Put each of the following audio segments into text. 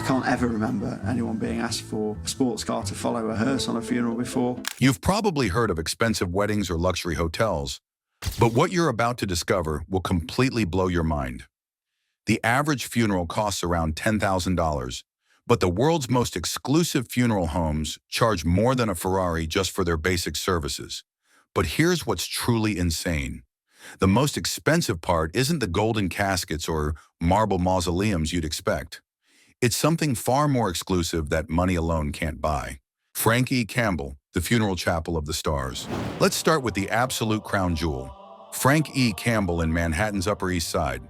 can't ever remember anyone being asked for a sports car to follow a hearse on a funeral before. You've probably heard of expensive weddings or luxury hotels, but what you're about to discover will completely blow your mind. The average funeral costs around $10,000, but the world's most exclusive funeral homes charge more than a Ferrari just for their basic services. But here's what's truly insane. The most expensive part isn't the golden caskets or marble mausoleums you'd expect. It's something far more exclusive that money alone can't buy. Frank E. Campbell, the funeral chapel of the stars. Let's start with the absolute crown jewel. Frank E. Campbell in Manhattan's Upper East Side.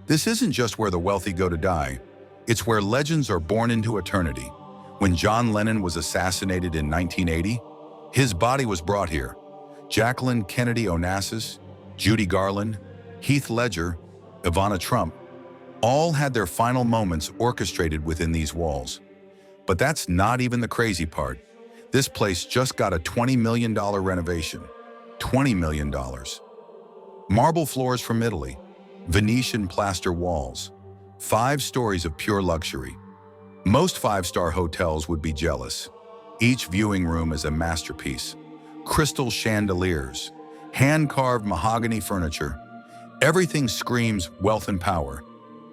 This isn't just where the wealthy go to die. It's where legends are born into eternity. When John Lennon was assassinated in 1980, his body was brought here. Jacqueline Kennedy Onassis, Judy Garland, Heath Ledger, Ivana Trump, all had their final moments orchestrated within these walls. But that's not even the crazy part. This place just got a $20 million renovation. $20 million. Marble floors from Italy, Venetian plaster walls, 5 stories of pure luxury. Most 5-star hotels would be jealous. Each viewing room is a masterpiece. Crystal chandeliers, hand-carved mahogany furniture. Everything screams wealth and power.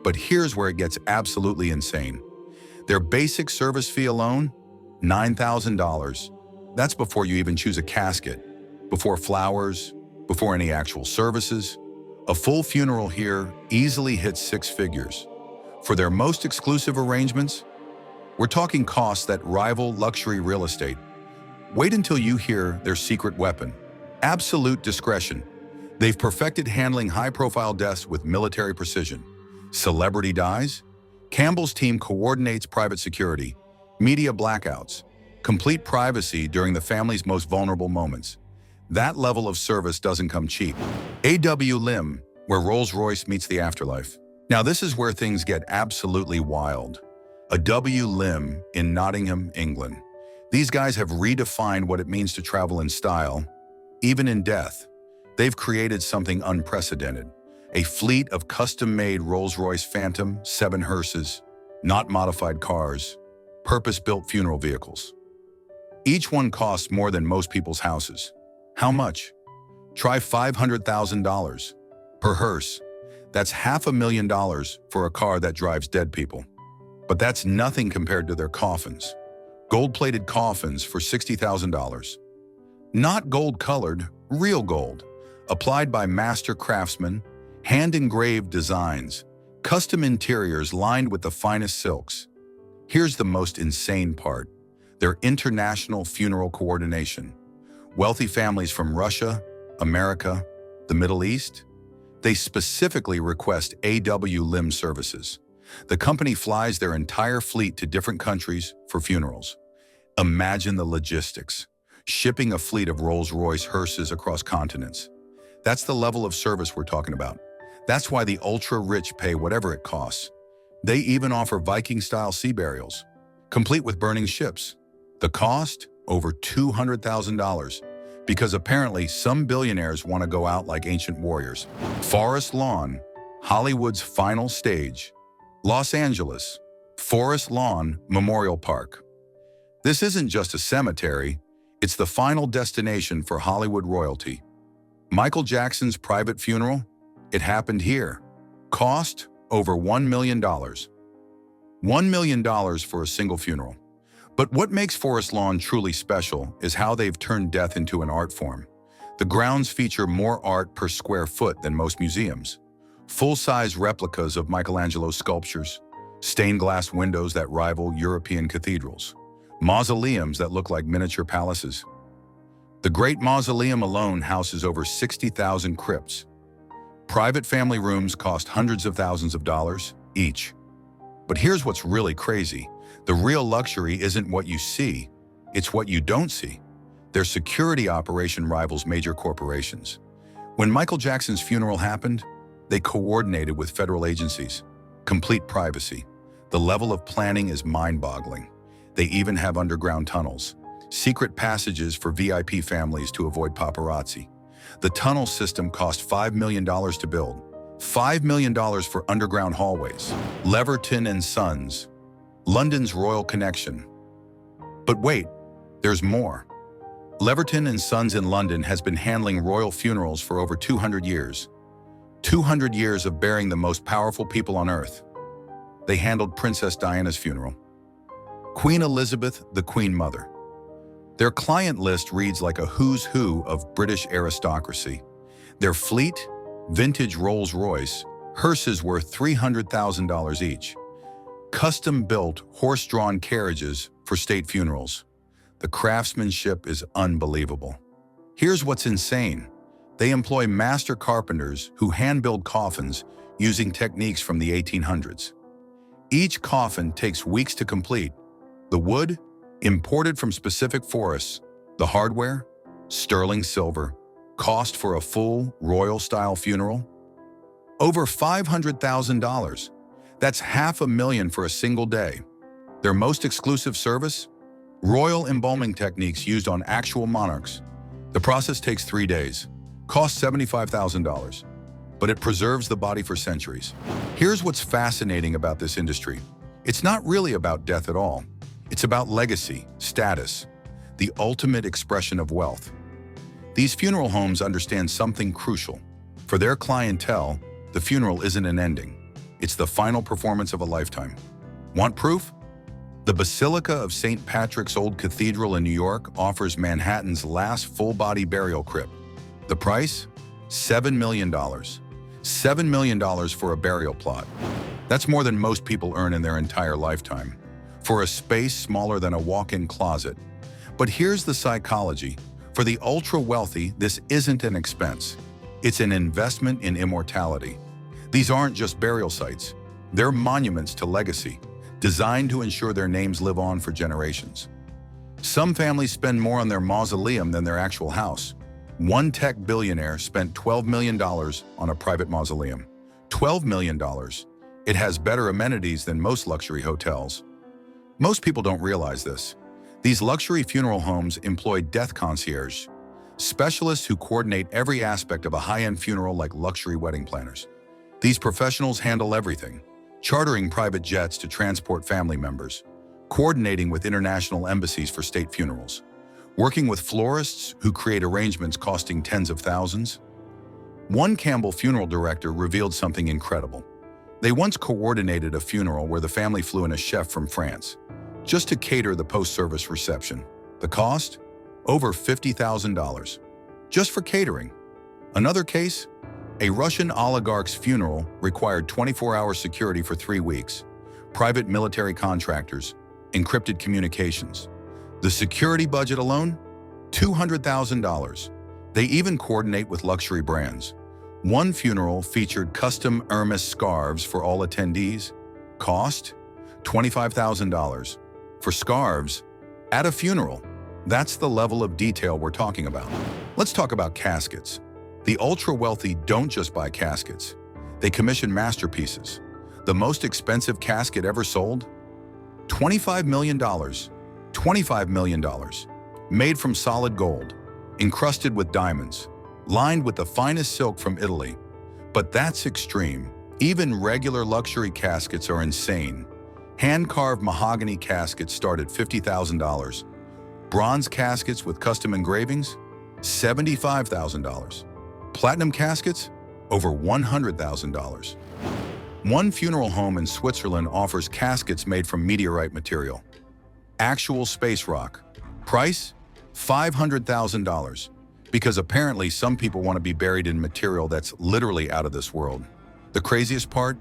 But here's where it gets absolutely insane. Their basic service fee alone, $9,000. That's before you even choose a casket, before flowers, before any actual services. A full funeral here easily hits 6 figures. For their most exclusive arrangements, we're talking costs that rival luxury real estate. Wait until you hear their secret weapon: absolute discretion. They've perfected handling high-profile deaths with military precision. Celebrity dies? Campbell's team coordinates private security, media blackouts, complete privacy during the family's most vulnerable moments. That level of service doesn't come cheap. W Lymn, where Rolls-Royce meets the afterlife. Now this is where things get absolutely wild. A W Lymn in Nottingham, England. These guys have redefined what it means to travel in style, even in death. They've created something unprecedented. A fleet of custom-made Rolls-Royce Phantom 7 hearses, not modified cars, purpose-built funeral vehicles. Each one costs more than most people's houses. How much? Try $500,000 per hearse. That's $500,000 for a car that drives dead people. But that's nothing compared to their coffins. Gold-plated coffins for $60,000. Not gold-colored, real gold. Applied by master craftsmen, hand-engraved designs, custom interiors lined with the finest silks. Here's the most insane part: their international funeral coordination. Wealthy families from Russia, America, the Middle East, they specifically request W Lymn services. The company flies their entire fleet to different countries for funerals. Imagine the logistics: shipping a fleet of Rolls-Royce hearses across continents. That's the level of service we're talking about. That's why the ultra-rich pay whatever it costs. They even offer Viking-style sea burials, complete with burning ships. The cost? Over $200,000, because apparently some billionaires want to go out like ancient warriors. Forest Lawn, Hollywood's final stage. Los Angeles, Forest Lawn Memorial Park. This isn't just a cemetery, it's the final destination for Hollywood royalty. Michael Jackson's private funeral? It happened here. Cost? Over $1 million. $1 million for a single funeral. But what makes Forest Lawn truly special is how they've turned death into an art form. The grounds feature more art per square foot than most museums. Full-size replicas of Michelangelo's sculptures, stained glass windows that rival European cathedrals, mausoleums that look like miniature palaces. The Great Mausoleum alone houses over 60,000 crypts. Private family rooms cost hundreds of thousands of dollars each. But here's what's really crazy. The real luxury isn't what you see, it's what you don't see. Their security operation rivals major corporations. When Michael Jackson's funeral happened, they coordinated with federal agencies. Complete privacy. The level of planning is mind-boggling. They even have underground tunnels, secret passages for VIP families to avoid paparazzi. The tunnel system cost $5 million to build. $5 million for underground hallways. Leverton and Sons. London's royal connection. But wait, there's more. Leverton and Sons in London has been handling royal funerals for over 200 years. 200 years of bearing the most powerful people on earth. They handled Princess Diana's funeral. Queen Elizabeth, the Queen Mother. Their client list reads like a who's who of British aristocracy. Their fleet, vintage Rolls-Royce, hearses worth $300,000 each. Custom-built, horse-drawn carriages for state funerals. The craftsmanship is unbelievable. Here's what's insane. They employ master carpenters who hand-build coffins using techniques from the 1800s. Each coffin takes weeks to complete. The wood, imported from specific forests. The hardware, sterling silver. Cost for a full, royal-style funeral? Over $500,000. That's $500,000 for a single day. Their most exclusive service? Royal embalming techniques used on actual monarchs. The process takes 3 days. Costs $75,000. But it preserves the body for centuries. Here's what's fascinating about this industry. It's not really about death at all. It's about legacy, status, the ultimate expression of wealth. These funeral homes understand something crucial. For their clientele, the funeral isn't an ending. It's the final performance of a lifetime. Want proof? The Basilica of St. Patrick's Old Cathedral in New York offers Manhattan's last full-body burial crypt. The price? $7 million. $7 million for a burial plot. That's more than most people earn in their entire lifetime, for a space smaller than a walk-in closet. But here's the psychology. For the ultra-wealthy, this isn't an expense. It's an investment in immortality. These aren't just burial sites. They're monuments to legacy, designed to ensure their names live on for generations. Some families spend more on their mausoleum than their actual house. One tech billionaire spent $12 million on a private mausoleum. $12 million. It has better amenities than most luxury hotels. Most people don't realize this. These luxury funeral homes employ death concierge, specialists who coordinate every aspect of a high-end funeral like luxury wedding planners. These professionals handle everything, chartering private jets to transport family members, coordinating with international embassies for state funerals, working with florists who create arrangements costing tens of thousands. One Campbell funeral director revealed something incredible. They once coordinated a funeral where the family flew in a chef from France, just to cater the post-service reception. The cost? Over $50,000, just for catering. Another case? A Russian oligarch's funeral required 24-hour security for 3 weeks, private military contractors, encrypted communications. The security budget alone? $200,000. They even coordinate with luxury brands. One funeral featured custom Hermes scarves for all attendees. Cost? $25,000. For scarves, at a funeral. That's the level of detail we're talking about. Let's talk about caskets. The ultra-wealthy don't just buy caskets. They commission masterpieces. The most expensive casket ever sold? $25 million. $25 million. Made from solid gold, encrusted with diamonds, lined with the finest silk from Italy. But that's extreme. Even regular luxury caskets are insane. Hand-carved mahogany caskets start at $50,000. Bronze caskets with custom engravings? $75,000. Platinum caskets? Over $100,000. One funeral home in Switzerland offers caskets made from meteorite material. Actual space rock. Price? $500,000. Because apparently some people want to be buried in material that's literally out of this world. The craziest part?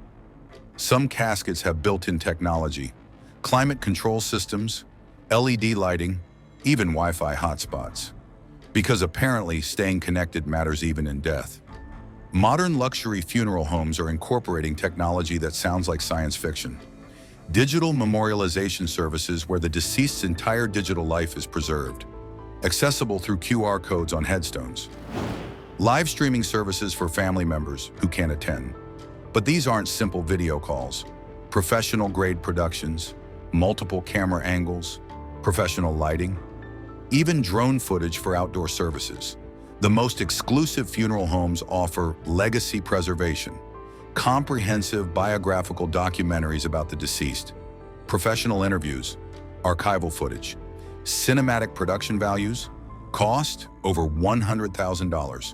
Some caskets have built-in technology, climate control systems, LED lighting, even Wi-Fi hotspots. Because apparently staying connected matters even in death. Modern luxury funeral homes are incorporating technology that sounds like science fiction. Digital memorialization services where the deceased's entire digital life is preserved, accessible through QR codes on headstones. Live streaming services for family members who can't attend. But these aren't simple video calls. Professional-grade productions, multiple camera angles, professional lighting, even drone footage for outdoor services. The most exclusive funeral homes offer legacy preservation, comprehensive biographical documentaries about the deceased, professional interviews, archival footage, cinematic production values, cost over $100,000.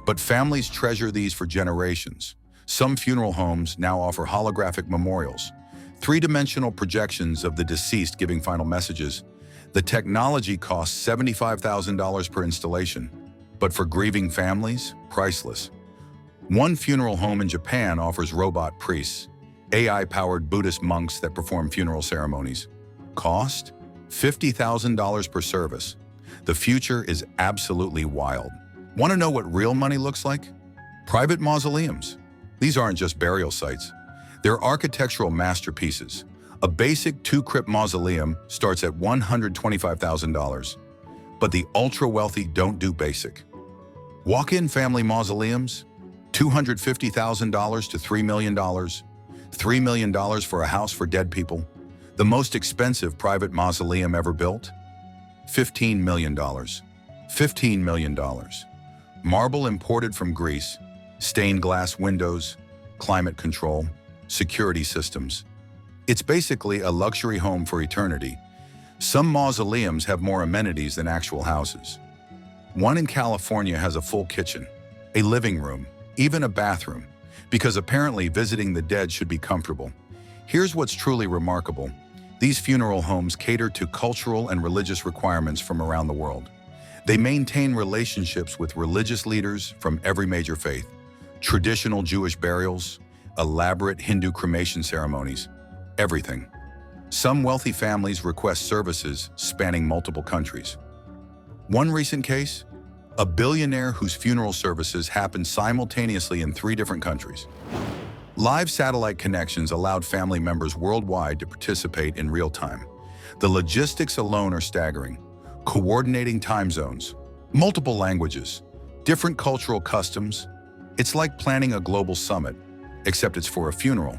But families treasure these for generations. Some funeral homes now offer holographic memorials, three-dimensional projections of the deceased giving final messages. The technology costs $75,000 per installation, but for grieving families, priceless. One funeral home in Japan offers robot priests, AI-powered Buddhist monks that perform funeral ceremonies. Cost? $50,000 per service. The future is absolutely wild. Want to know what real money looks like? Private mausoleums. These aren't just burial sites. They're architectural masterpieces. A basic two-crypt mausoleum starts at $125,000. But the ultra-wealthy don't do basic. Walk-in family mausoleums? $250,000 to $3 million. $3 million for a house for dead people. The most expensive private mausoleum ever built? $15 million. $15 million. Marble imported from Greece, stained glass windows, climate control, security systems. It's basically a luxury home for eternity. Some mausoleums have more amenities than actual houses. One in California has a full kitchen, a living room, even a bathroom, because apparently visiting the dead should be comfortable. Here's what's truly remarkable. These funeral homes cater to cultural and religious requirements from around the world. They maintain relationships with religious leaders from every major faith, traditional Jewish burials, elaborate Hindu cremation ceremonies, everything. Some wealthy families request services spanning multiple countries. One recent case, a billionaire whose funeral services happened simultaneously in 3 different countries. Live satellite connections allowed family members worldwide to participate in real time. The logistics alone are staggering. Coordinating time zones, multiple languages, different cultural customs. It's like planning a global summit, except it's for a funeral.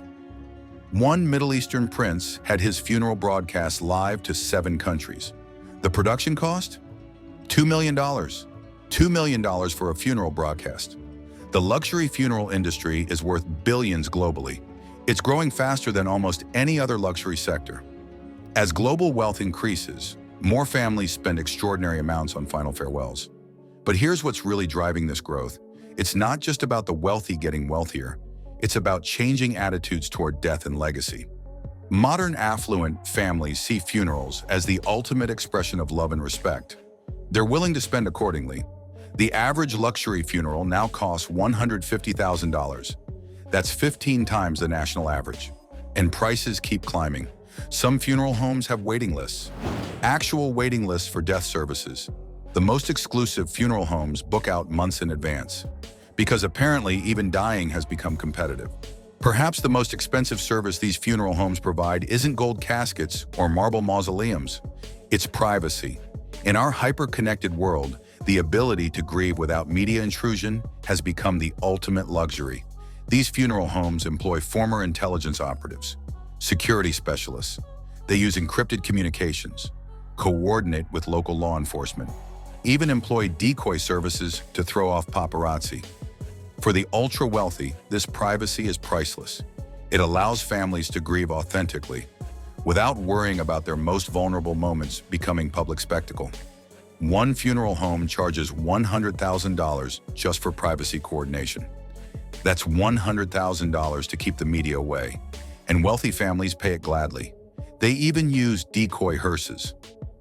One Middle Eastern prince had his funeral broadcast live to 7 countries. The production cost? $2 million. $2 million for a funeral broadcast. The luxury funeral industry is worth billions globally. It's growing faster than almost any other luxury sector. As global wealth increases, more families spend extraordinary amounts on final farewells. But here's what's really driving this growth. It's not just about the wealthy getting wealthier. It's about changing attitudes toward death and legacy. Modern affluent families see funerals as the ultimate expression of love and respect. They're willing to spend accordingly. The average luxury funeral now costs $150,000. That's 15 times the national average. And prices keep climbing. Some funeral homes have waiting lists. Actual waiting lists for death services. The most exclusive funeral homes book out months in advance. Because apparently even dying has become competitive. Perhaps the most expensive service these funeral homes provide isn't gold caskets or marble mausoleums. It's privacy. In our hyper-connected world, the ability to grieve without media intrusion has become the ultimate luxury. These funeral homes employ former intelligence operatives, security specialists. They use encrypted communications, coordinate with local law enforcement, even employ decoy services to throw off paparazzi. For the ultra-wealthy, this privacy is priceless. It allows families to grieve authentically, without worrying about their most vulnerable moments becoming public spectacle. One funeral home charges $100,000 just for privacy coordination. That's $100,000 to keep the media away, and wealthy families pay it gladly. They even use decoy hearses,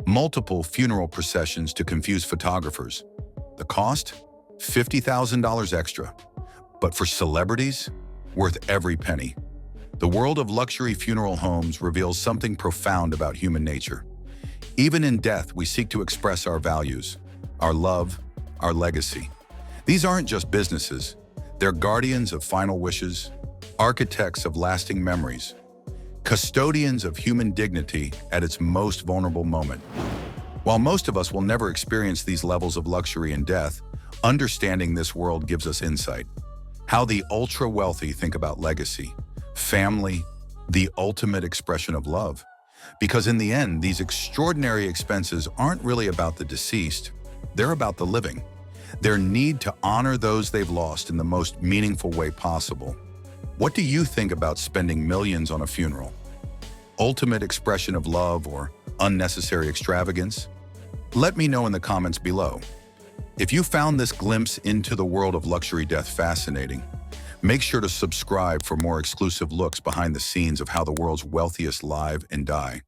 multiple funeral processions to confuse photographers. The cost? $50,000 extra. But for celebrities, worth every penny. The world of luxury funeral homes reveals something profound about human nature. Even in death, we seek to express our values, our love, our legacy. These aren't just businesses. They're guardians of final wishes, architects of lasting memories, custodians of human dignity at its most vulnerable moment. While most of us will never experience these levels of luxury in death, understanding this world gives us insight. How the ultra-wealthy think about legacy, family, the ultimate expression of love. Because in the end, these extraordinary expenses aren't really about the deceased, they're about the living. Their need to honor those they've lost in the most meaningful way possible. What do you think about spending millions on a funeral? ultimate expression of love or unnecessary extravagance? Let me know in the comments below. If you found this glimpse into the world of luxury death fascinating, make sure to subscribe for more exclusive looks behind the scenes of how the world's wealthiest live and die.